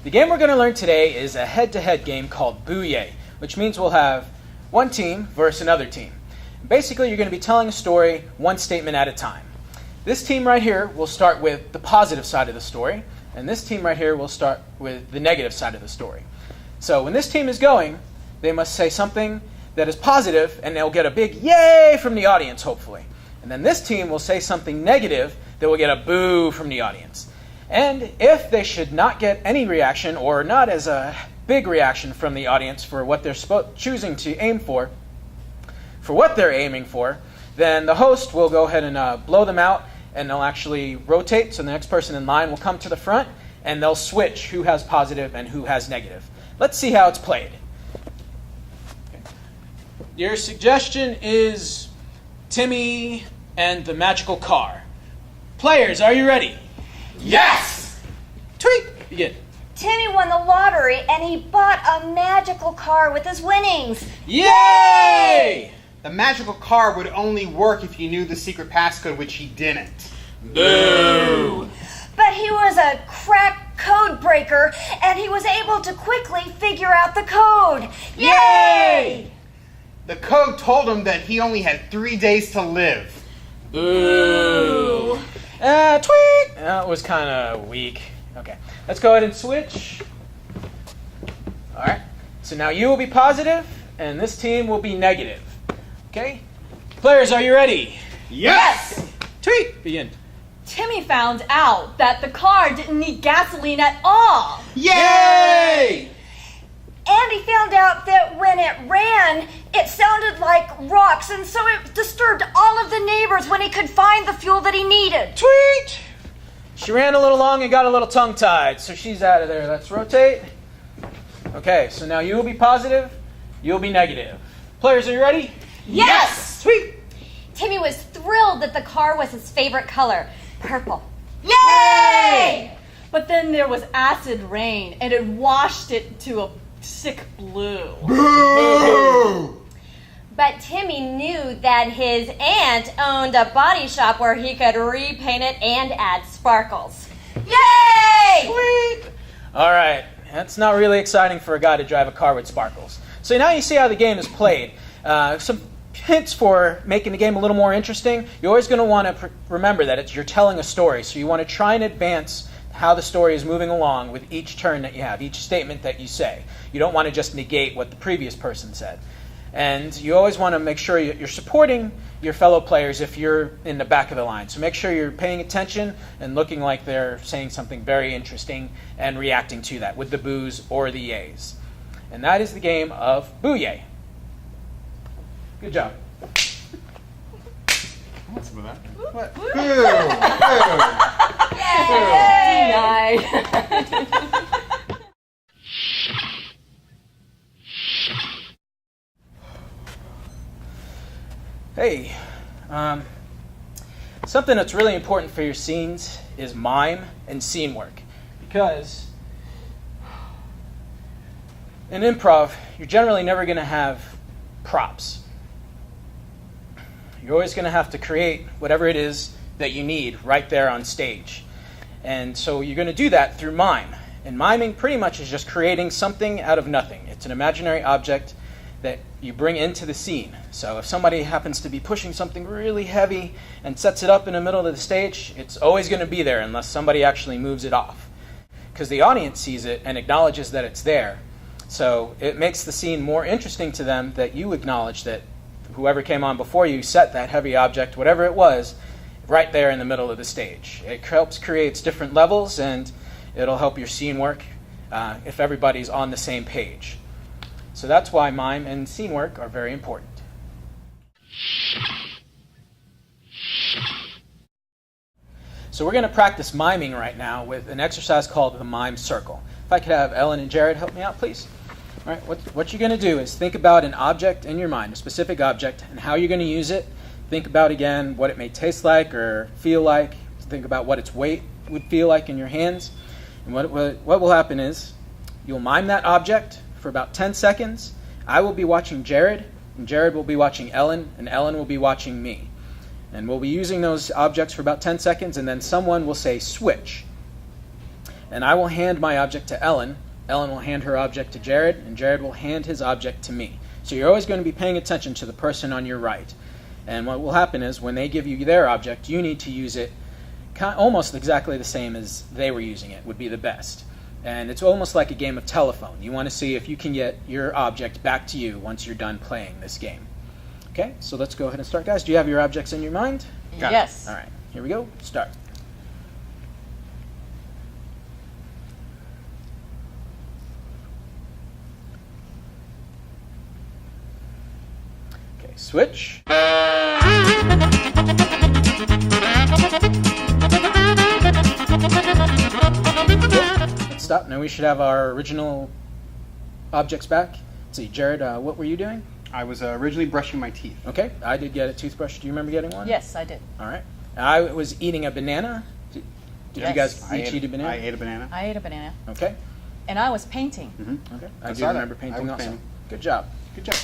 The game we're going to learn today is a head-to-head game called Boo-Yah, which means we'll have one team versus another team. Basically, you're going to be telling a story one statement at a time. This team right here will start with the positive side of the story, and this team right here will start with the negative side of the story. So when this team is going, they must say something that is positive, and they'll get a big yay from the audience, hopefully. And then this team will say something negative that will get a boo from the audience. And if they should not get any reaction, or not as a big reaction from the audience for what they're choosing to aim for what they're aiming for, then the host will go ahead and blow them out, and they'll actually rotate, so the next person in line will come to the front, and they'll switch who has positive and who has negative. Let's see how it's played. Okay. Your suggestion is Timmy and the magical car. Players, are you ready? Yes! Tweet! Begin. Timmy won the lottery and he bought a magical car with his winnings. Yay! The magical car would only work if you knew the secret passcode, which he didn't. Boo! But he was a crack code breaker and he was able to quickly figure out the code. Yay! The code told him that he only had 3 days to live. Boo! Tweet! That was kind of weak. Okay, let's go ahead and switch. All right, so now you will be positive, and this team will be negative. Okay? Players, are you ready? Yes! Tweet! Begin. Timmy found out that the car didn't need gasoline at all. Yay! And he found out that when it ran, it sounded like rocks, and so it disturbed all of the neighbors when he could find the fuel that he needed. Tweet! She ran a little long and got a little tongue-tied, so she's out of there. Let's rotate. Okay, so now you will be positive, you'll be negative. Players, are you ready? Yes! Sweet! Timmy was thrilled that the car was his favorite color, purple. Yay! But then there was acid rain, and it washed it to a sick blue. Boo! But Timmy knew that his aunt owned a body shop where he could repaint it and add sparkles. Yay! Sweet! All right, that's not really exciting for a guy to drive a car with sparkles. So now you see how the game is played. Some hints for making the game a little more interesting. You're always going to want to remember that you're telling a story, so you want to try and advance how the story is moving along with each turn that you have, each statement that you say. You don't want to just negate what the previous person said. And you always want to make sure you're supporting your fellow players if you're in the back of the line. So make sure you're paying attention and looking like they're saying something very interesting and reacting to that with the boos or the yays. And that is the game of Boo-Yah. Good job. What's with that? What? Hey, something that's really important for your scenes is mime and scene work. Because in improv, you're generally never going to have props. You're always going to have to create whatever it is that you need right there on stage. And so you're going to do that through mime. And miming pretty much is just creating something out of nothing. It's an imaginary object that you bring into the scene. So if somebody happens to be pushing something really heavy and sets it up in the middle of the stage, it's always going to be there unless somebody actually moves it off. Because the audience sees it and acknowledges that it's there. So it makes the scene more interesting to them that you acknowledge that whoever came on before you set that heavy object, whatever it was, right there in the middle of the stage. It helps create different levels, and it'll help your scene work if everybody's on the same page. So that's why mime and scene work are very important. So we're going to practice miming right now with an exercise called the mime circle. If I could have Ellen and Jared help me out, please. All right, what you're going to do is think about an object in your mind, a specific object, and how you're going to use it. Think about, again, what it may taste like or feel like. Think about what its weight would feel like in your hands. And what will happen is you'll mime that object for about 10 seconds. I will be watching Jared, and Jared will be watching Ellen, and Ellen will be watching me. And we'll be using those objects for about 10 seconds, and then someone will say switch. And I will hand my object to Ellen. Ellen will hand her object to Jared, and Jared will hand his object to me. So you're always going to be paying attention to the person on your right. And what will happen is when they give you their object, you need to use it almost exactly the same as they were using it, would be the best. And it's almost like a game of telephone. You want to see if you can get your object back to you once you're done playing this game. Okay, so let's go ahead and start, guys. Do you have your objects in your mind? Got it. Yes. All right, here we go. Start. Okay, switch. Stop. Now we should have our original objects back. Let's see, Jared, what were you doing? I was originally brushing my teeth. Okay, I did get a toothbrush. Do you remember getting one? Yes, I did. All right. I was eating a banana. Did you guys each eat a banana? I ate a banana. I ate a banana. Okay. And I was painting. Okay. I I do saw that. remember I painting was also. painting. Good job. Good job.